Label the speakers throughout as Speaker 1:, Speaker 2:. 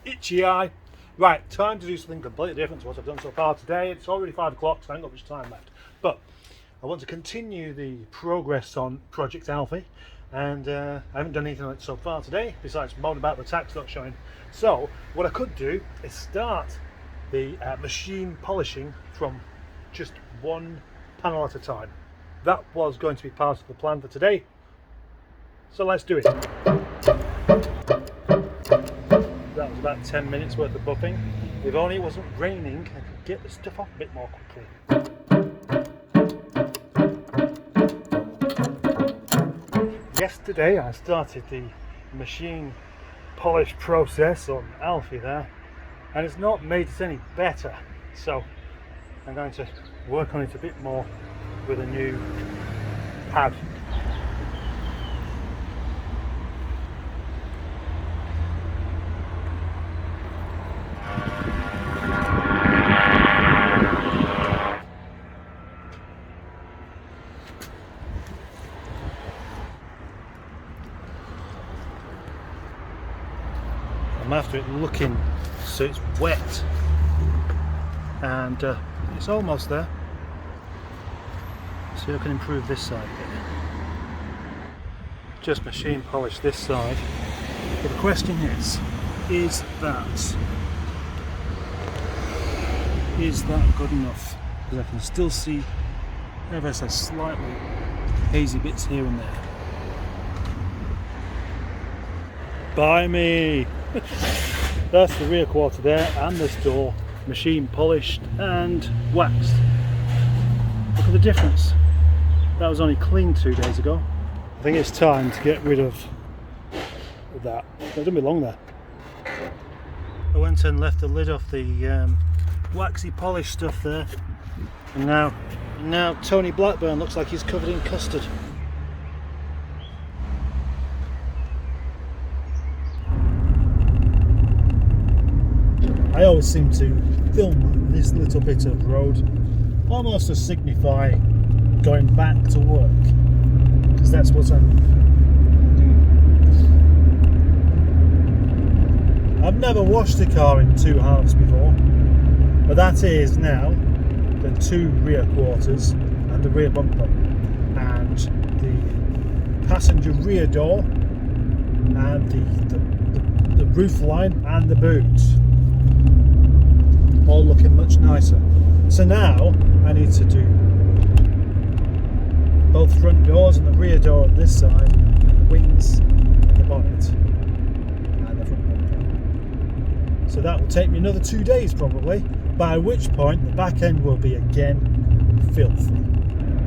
Speaker 1: itchy eye. Right, time to do something completely different to what I've done so far today. It's already 5 o'clock, so I haven't got much time left. But I want to continue the progress on Project Alfie, and I haven't done anything on it so far today, besides moan about the tax not showing. So what I could do is start the machine polishing from just one panel at a time. That was going to be part of the plan for today, so let's do it. That was about 10 minutes worth of buffing. If only it wasn't raining, I could get the stuff off a bit more quickly. Yesterday I started the machine polish process on Alfie there, and it's not made it any better, so I'm going to work on it a bit more with a new pad. I'm after it looking so it's wet, and it's almost there. See, I can improve this side a bit. Just machine polish this side. But the question is that good enough? Because I can still see ever so slightly hazy bits here and there. Buy me! That's the rear quarter there, and this door machine polished and waxed. Look at the difference. That was only cleaned 2 days ago. I think it's time to get rid of that. It didn't be long there. I went and left the lid off the waxy polish stuff there, and now Tony Blackburn looks like he's covered in custard. I always seem to film this little bit of road almost to signify going back to work, because that's what I'm doing. I've never washed a car in two halves before, but that is now the two rear quarters and the rear bumper and the passenger rear door and the roof line and the boot, all looking much nicer. So now I need to do both front doors and the rear door on this side, and the wings and the bonnet and the front bumper. So that will take me another 2 days probably, by which point the back end will be again filthy.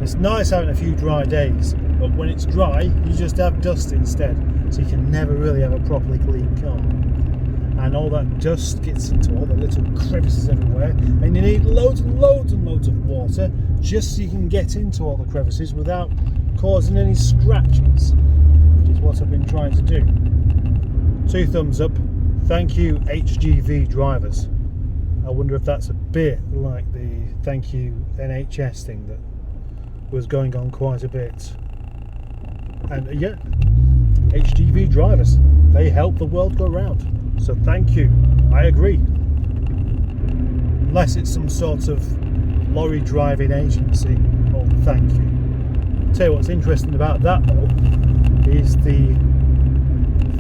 Speaker 1: It's nice having a few dry days, but when it's dry you just have dust instead, so you can never really have a properly clean car. And all that dust gets into all the little crevices everywhere, and you need loads and loads and loads of water just so you can get into all the crevices without causing any scratches, which is what I've been trying to do. 2 thumbs up. Thank you, HGV drivers. I wonder if that's a bit like the thank you NHS thing that was going on quite a bit. And yeah, HGV drivers, they help the world go round. So thank you, I agree. Unless it's some sort of lorry driving agency, oh thank you. Tell you what's interesting about that though, is the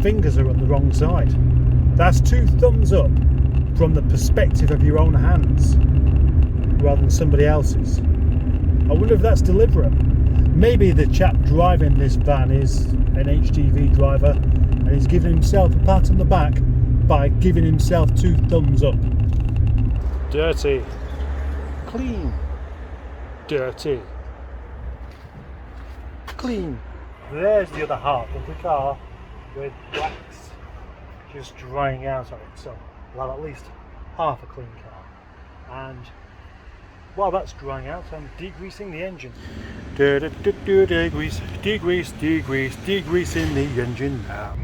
Speaker 1: fingers are on the wrong side. That's 2 thumbs up from the perspective of your own hands, rather than somebody else's. I wonder if that's deliberate. Maybe the chap driving this van is an HGV driver, and he's giving himself a pat on the back by giving himself 2 thumbs up. Dirty. Clean. Dirty. Clean. There's the other half of the car with wax just drying out on it, so we'll have at least half a clean car. And while that's drying out, I'm degreasing the engine. Degreasing the engine now.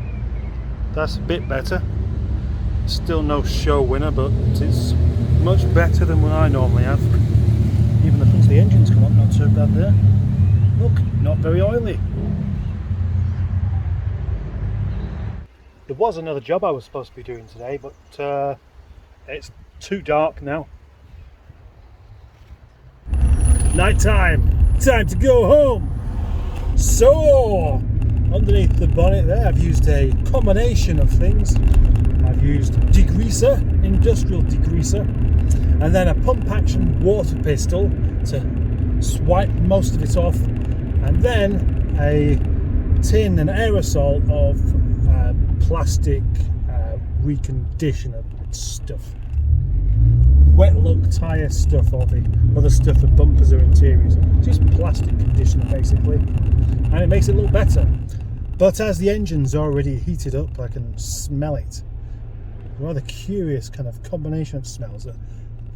Speaker 1: That's a bit better. Still no show winner, but it's much better than what I normally have. Even the front of the engine's come up, not so bad there. Look, not very oily. There was another job I was supposed to be doing today, but it's too dark now. Night time! Time to go home! So, underneath the bonnet there, I've used a combination of things. I've used degreaser, industrial degreaser, and then a pump action water pistol to swipe most of it off, and then a tin and aerosol of plastic reconditioner stuff. Wet look tyre stuff, or the other stuff for bumpers or interiors. Just plastic conditioner basically, and it makes it look better. But as the engine's already heated up, I can smell it. A rather curious kind of combination of smells that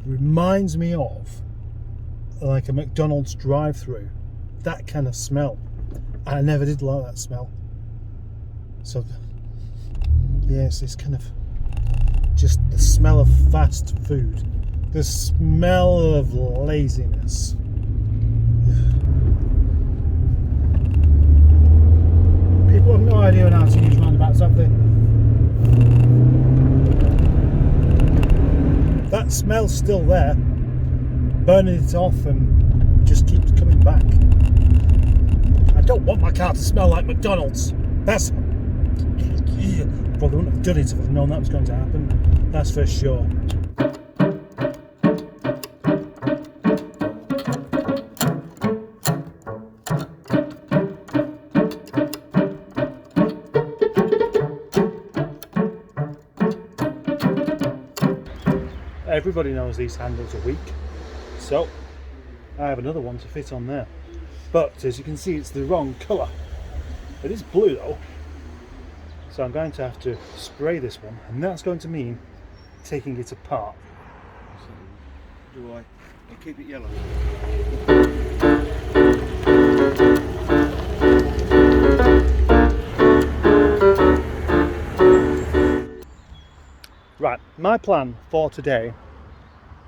Speaker 1: reminds me of like a McDonald's drive-through. That kind of smell. And I never did like that smell. So yes, it's kind of just the smell of fast food. The smell of laziness. People have no idea how to use roundabouts, have they? That smell's still there. Burning it off and just keeps coming back. I don't want my car to smell like McDonald's. That's... Probably wouldn't have done it if I'd known that was going to happen. That's for sure. Everybody knows these handles are weak, so I have another one to fit on there. But as you can see, it's the wrong colour. It is blue though, so I'm going to have to spray this one, and that's going to mean taking it apart.
Speaker 2: So, do I keep it yellow?
Speaker 1: Right, my plan for today,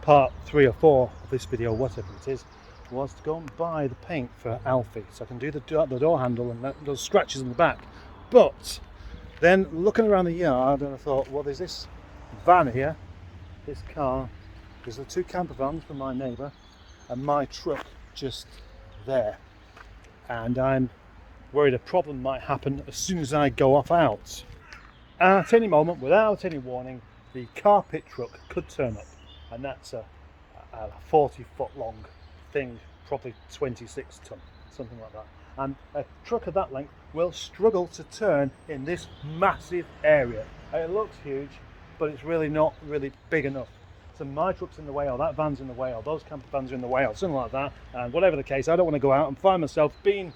Speaker 1: part 3 or 4 of this video, whatever it is, was to go and buy the paint for Alfie, so I can do the door handle and those scratches in the back. But then looking around the yard, and I thought, well, there's this van here, this car, there's the 2 camper vans from my neighbour, and my truck just there. And I'm worried a problem might happen as soon as I go off out. At any moment, without any warning, the carpet truck could turn up, and that's a 40-foot long thing, probably 26 ton, something like that. And a truck of that length will struggle to turn in this massive area. It looks huge, but it's really not really big enough. So my truck's in the way, or that van's in the way, or those camper vans are in the way, or something like that. And whatever the case, I don't want to go out and find myself being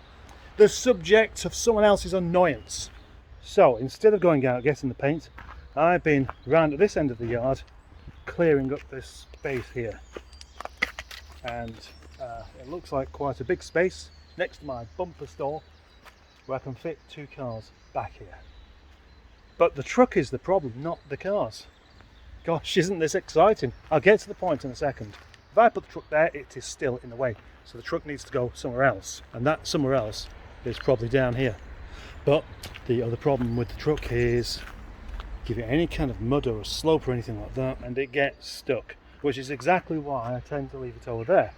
Speaker 1: the subject of someone else's annoyance. So instead of going out getting the paint, I've been round at this end of the yard clearing up this space here, and it looks like quite a big space next to my bumper store where I can fit 2 cars back here. But the truck is the problem, not the cars. Gosh, isn't this exciting? I'll get to the point in a second. If I put the truck there, it is still in the way, so the truck needs to go somewhere else, and that somewhere else is probably down here. But the other problem with the truck is give it any kind of mud or a slope or anything like that and it gets stuck, which is exactly why I tend to leave it over there.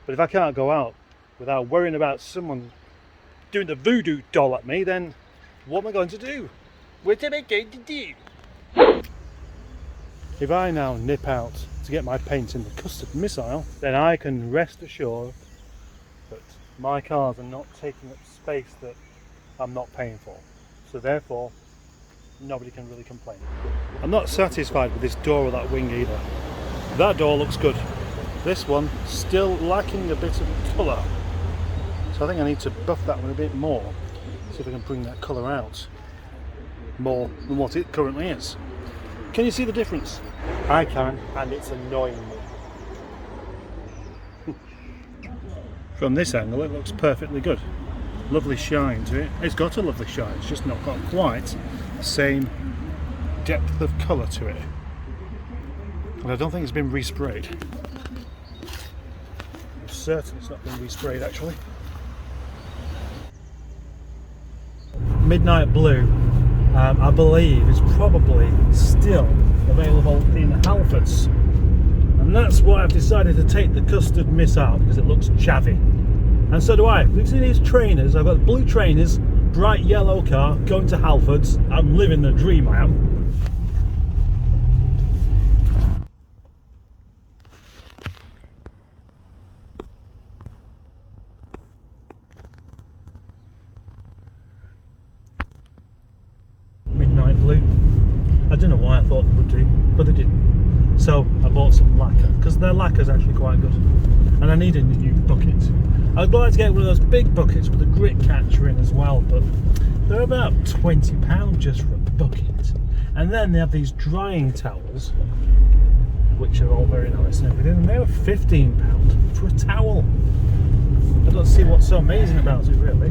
Speaker 1: But if I can't go out without worrying about someone doing the voodoo doll at me, then what am I going to do? What am I going to do? If I now nip out to get my paint in the custard missile, then I can rest assured that my cars are not taking up space that I'm not paying for. So therefore, nobody can really complain. I'm not satisfied with this door or that wing either. That door looks good. This one still lacking a bit of colour. So I think I need to buff that one a bit more. See if I can bring that colour out more than what it currently is. Can you see the difference? I can, and it's annoying me. From this angle it looks perfectly good. Lovely shine to it. It's got a lovely shine, it's just not got quite the same depth of colour to it. And I don't think it's been resprayed. I'm certain it's not been resprayed actually. Midnight blue. I believe it's probably still available in Halfords. And that's why I've decided to take the custard miss out, because it looks chavvy. And so do I. We've seen these trainers. I've got blue trainers, bright yellow car, going to Halfords. I'm living the dream, I am. Midnight blue. I don't know why I thought they would do, but they didn't. So I bought some lacquer, because their lacquer is actually quite good. And I needed a new bucket. I'd like to get one of those big buckets with a grit catcher in as well, but they're about £20 just for a bucket. And then they have these drying towels, which are all very nice and everything, and they were £15 for a towel. I don't see what's so amazing about it, really.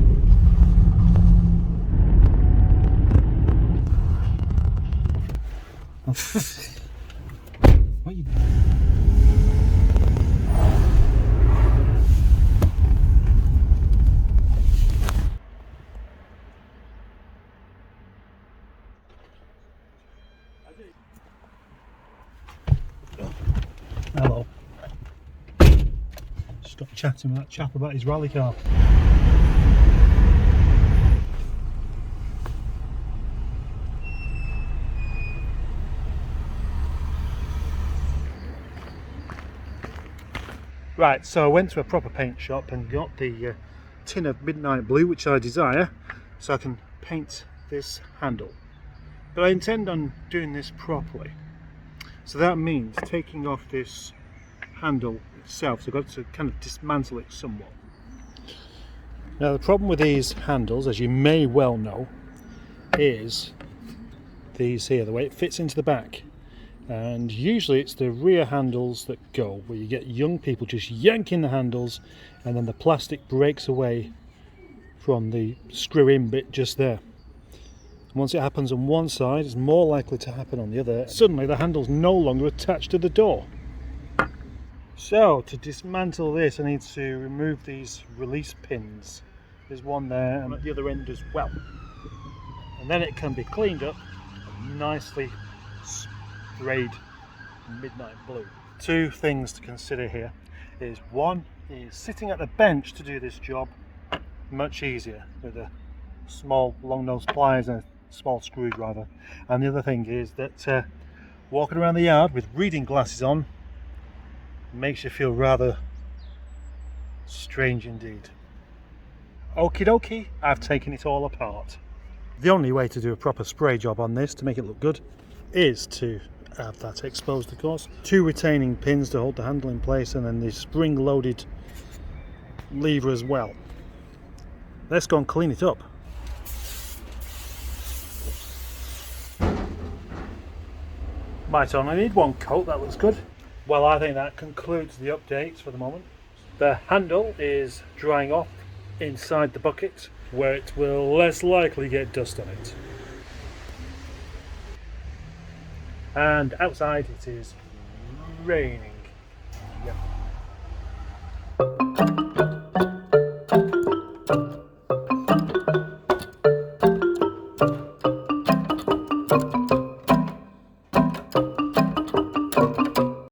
Speaker 1: What are you... Hello. Stop chatting with that chap about his rally car. Right, so I went to a proper paint shop and got the tin of midnight blue, which I desire, so I can paint this handle. But I intend on doing this properly. So that means taking off this handle itself, so I've got to kind of dismantle it somewhat. Now the problem with these handles, as you may well know, is these here, the way it fits into the back. And usually it's the rear handles that go, where you get young people just yanking the handles and then the plastic breaks away from the screw in bit just there. Once it happens on one side, it's more likely to happen on the other. Suddenly the handle's no longer attached to the door. So to dismantle this, I need to remove these release pins. There's one there and at the other end as well. And then it can be cleaned up and nicely sprayed midnight blue. Two things to consider here is, one is sitting at the bench to do this job much easier with a small long nose pliers and a small screwdriver, and the other thing is that walking around the yard with reading glasses on makes you feel rather strange indeed. Okie dokie, I've taken it all apart. The only way to do a proper spray job on this to make it look good is to have that exposed, of course. Two retaining pins to hold the handle in place, and then the spring loaded lever as well. Let's go and clean it up. Might only need one coat, that looks good. Well, I think that concludes the updates for the moment. The handle is drying off inside the bucket, where it will less likely get dust on it. And outside it is raining. Yep.